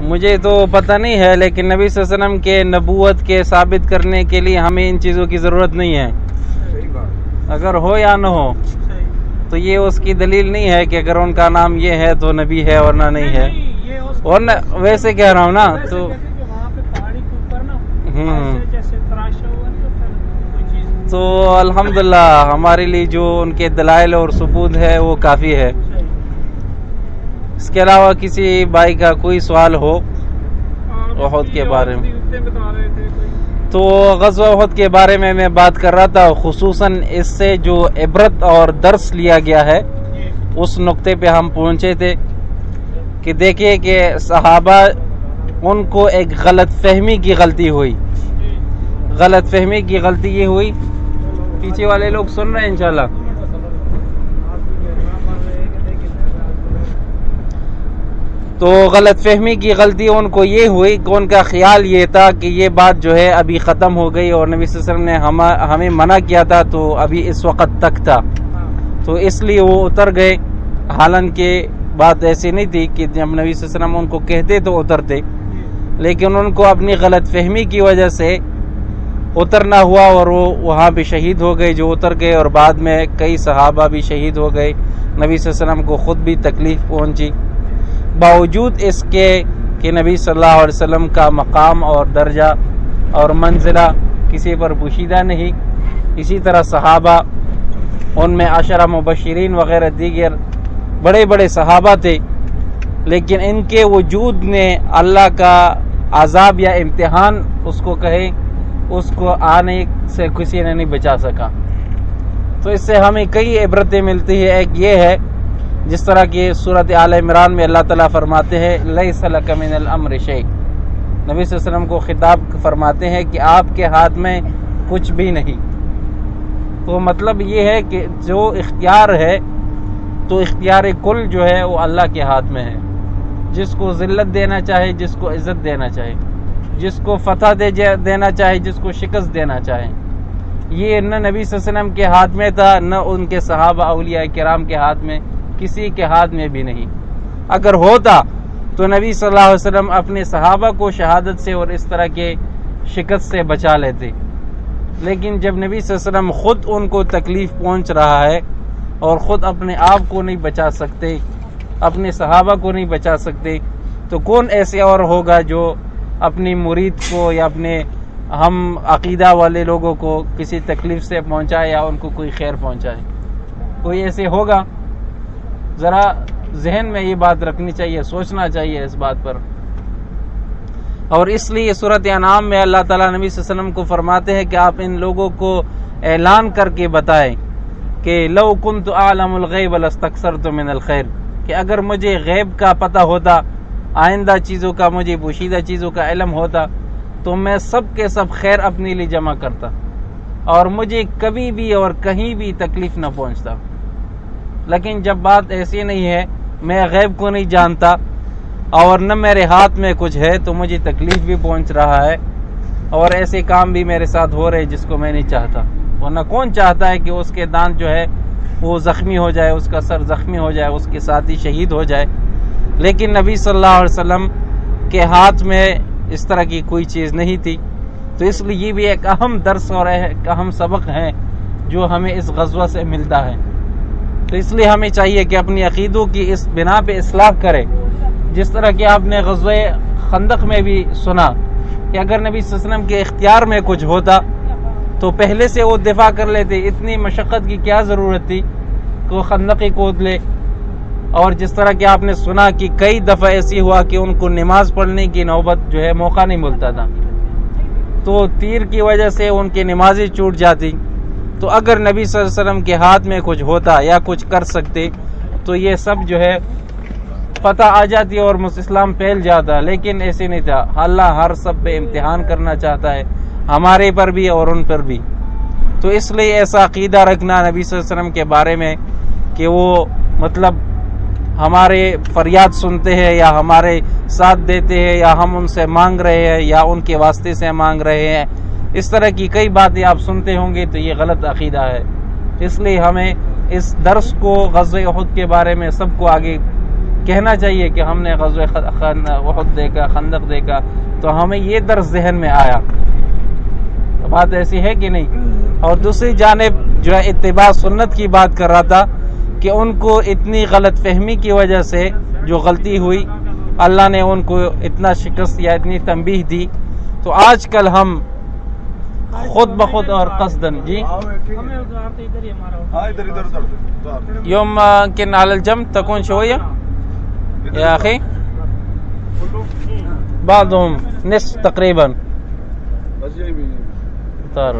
مجھے تو پتہ نہیں ہے، لیکن نبی صلی اللہ علیہ وسلم کے نبوت کے ثابت کرنے کے لیے ہمیں ان چیزوں کی ضرورت نہیں ہے، اگر ہو یا نہ ہو تو یہ اس کی دلیل نہیں ہے کہ اگر ان کا نام یہ ہے تو نبی ہے ورنہ نہیں ہے، ورنہ ویسے کہہ رہا ہوں نا تو الحمدللہ ہمارے لیے جو ان کے دلائل اور ثبوت ہے وہ کافی ہے۔ اس کے علاوہ کسی بھائی کا کوئی سوال ہو احد کے بارے میں؟ تو غزوہ احد کے بارے میں بات کر رہا تھا، خصوصاً اس سے جو عبرت اور درس لیا گیا ہے اس نقطے پہ ہم پہنچے تھے کہ دیکھیے کہ صحابہ ان کو ایک غلط فہمی کی غلطی ہوئی۔ غلط فہمی کی غلطی یہ ہوئی، پیچھے والے لوگ سن رہے ہیں انشاءاللہ؟ تو غلط فہمی کی غلطی ان کو یہ ہوئی کہ ان کا خیال یہ تھا کہ یہ بات جو ہے ابھی ختم ہو گئی اور نبی صلی اللہ علیہ وسلم نے ہمیں منع کیا تھا تو ابھی اس وقت تک تھا، تو اس لیے وہ اتر گئے۔ حالانکہ بات ایسی نہیں تھی کہ جب نبی صلی اللہ علیہ وسلم ان کو کہتے تو اترتے، لیکن ان کو اپنی غلط فہمی کی وجہ سے اترنا ہوا اور وہ وہاں بھی شہید ہو گئے جو اتر گئے، اور بعد میں کئی صحابہ بھی شہید ہو گئے، نبی صلی اللہ علیہ وسلم کو خود بھی تکلیف پہنچی، باوجود اس کے کہ نبی صلی اللہ علیہ وسلم کا مقام اور درجہ اور منزلہ کسی پر پوشیدہ نہیں۔ اسی طرح صحابہ، ان میں عشرہ مبشرین وغیرہ دیگر بڑے بڑے صحابہ تھے، لیکن ان کے وجود نے اللہ کا عذاب یا امتحان اس کو کہے، اس کو آنے سے کسی نے نہیں بچا سکا۔ تو اس سے ہمیں کئی عبرتیں ملتی ہیں۔ ایک یہ ہے، جس طرح کہ سورۃ آل عمران میں اللہ تعالیٰ فرماتے ہیں لیس لک من الامر شیء، نبی صلی اللہ علیہ وسلم کو خطاب فرماتے ہیں کہ آپ کے ہاتھ میں کچھ بھی نہیں۔ تو مطلب یہ ہے کہ جو اختیار ہے تو اختیار کل جو ہے وہ اللہ کے ہاتھ میں ہے، جس کو ذلت دینا چاہے، جس کو عزت دینا چاہے، جس کو فتح دینا چاہے، جس کو شکست دینا چاہے۔ یہ نہ نبی صلی اللہ علیہ وسلم کے ہاتھ میں تھا، نہ ان کے صحابہ اولیاء کرام کے ہاتھ میں، کسی کے ہاتھ میں بھی نہیں۔ اگر ہوتا تو نبی صلی اللہ علیہ وسلم اپنے صحابہ کو شہادت سے اور اس طرح کے شکست سے بچا لیتے، لیکن جب نبی صلی اللہ علیہ وسلم خود ان کو تکلیف پہنچ رہا ہے اور خود اپنے آپ کو نہیں بچا سکتے، اپنے صحابہ کو نہیں بچا سکتے، تو کون ایسے اور ہوگا جو اپنی مرید کو یا اپنے ہم عقیدہ والے لوگوں کو کسی تکلیف سے پہنچائے یا ان کو کوئی خیر پہنچائے؟ کوئی ایسے ہوگا؟ ذرا ذہن میں یہ بات رکھنی چاہیے، سوچنا چاہیے اس بات پر۔ اور اس لیے سورۃ انعام میں اللہ تعالیٰ نبی صلی اللہ علیہ وسلم کو فرماتے ہیں کہ آپ ان لوگوں کو اعلان کر کے بتائیں کہ لو کنت اعلم الغیب لاستکثرت من الخیر، کہ اگر مجھے غیب کا پتہ ہوتا، آئندہ چیزوں کا، مجھے پوشیدہ چیزوں کا علم ہوتا، تو میں سب کے سب خیر اپنے لیے جمع کرتا اور مجھے کبھی بھی اور کہیں بھی تکلیف نہ پہنچتا۔ لیکن جب بات ایسی نہیں ہے، میں غیب کو نہیں جانتا اور نہ میرے ہاتھ میں کچھ ہے، تو مجھے تکلیف بھی پہنچ رہا ہے اور ایسے کام بھی میرے ساتھ ہو رہے جس کو میں نہیں چاہتا۔ ورنہ کون چاہتا ہے کہ اس کے دانت جو ہے وہ زخمی ہو جائے، اس کا سر زخمی ہو جائے، اس کے ساتھی شہید ہو جائے؟ لیکن نبی صلی اللہ علیہ وسلم کے ہاتھ میں اس طرح کی کوئی چیز نہیں تھی۔ تو اس لیے یہ بھی ایک اہم درس اور ایک اہم سبق ہے جو ہمیں اس غزوہ سے ملتا ہے۔ تو اس لیے ہمیں چاہیے کہ اپنی عقیدوں کی اس بنا پہ اصلاح کرے، جس طرح کہ آپ نے غزوہ خندق میں بھی سنا کہ اگر نبی صلی اللہ علیہ وسلم کے اختیار میں کچھ ہوتا تو پہلے سے وہ دفاع کر لیتے، اتنی مشقت کی کیا ضرورت تھی کہ وہ خندق ہی کود لے۔ اور جس طرح کہ آپ نے سنا کہ کئی دفعہ ایسی ہوا کہ ان کو نماز پڑھنے کی نوبت جو ہے موقع نہیں ملتا تھا، تو تیر کی وجہ سے ان کی نمازیں چھوٹ جاتی۔ تو اگر نبی صلی اللہ علیہ وسلم کے ہاتھ میں کچھ ہوتا یا کچھ کر سکتے تو یہ سب جو ہے پتہ آ جاتی اور اسلام پھیل جاتا، لیکن ایسے نہیں تھا۔ اللہ ہر سب پہ امتحان کرنا چاہتا ہے، ہمارے پر بھی اور ان پر بھی۔ تو اس لیے ایسا عقیدہ رکھنا نبی صلی اللہ علیہ وسلم کے بارے میں کہ وہ مطلب ہمارے فریاد سنتے ہیں یا ہمارے ساتھ دیتے ہیں یا ہم ان سے مانگ رہے ہیں یا ان کے واسطے سے مانگ رہے ہیں، اس طرح کی کئی باتیں آپ سنتے ہوں گے، تو یہ غلط عقیدہ ہے۔ اس لیے ہمیں اس درس کو غزوہ احد کے بارے میں سب کو آگے کہنا چاہیے کہ ہم نے غزوہ احد دیکھا، خندق دیکھا، تو ہمیں یہ درس ذہن میں آیا. بات ایسی ہے کہ نہیں؟ اور دوسری جانب جو ہے اتباع سنت کی بات کر رہا تھا کہ ان کو اتنی غلط فہمی کی وجہ سے جو غلطی ہوئی اللہ نے ان کو اتنا شکست یا اتنی تنبیہ دی. تو آج کل ہم خود بخود اور قصدن جی يوم يمكن على الجنب تكون شوية يا أخي بعضهم نصف تقريبا طار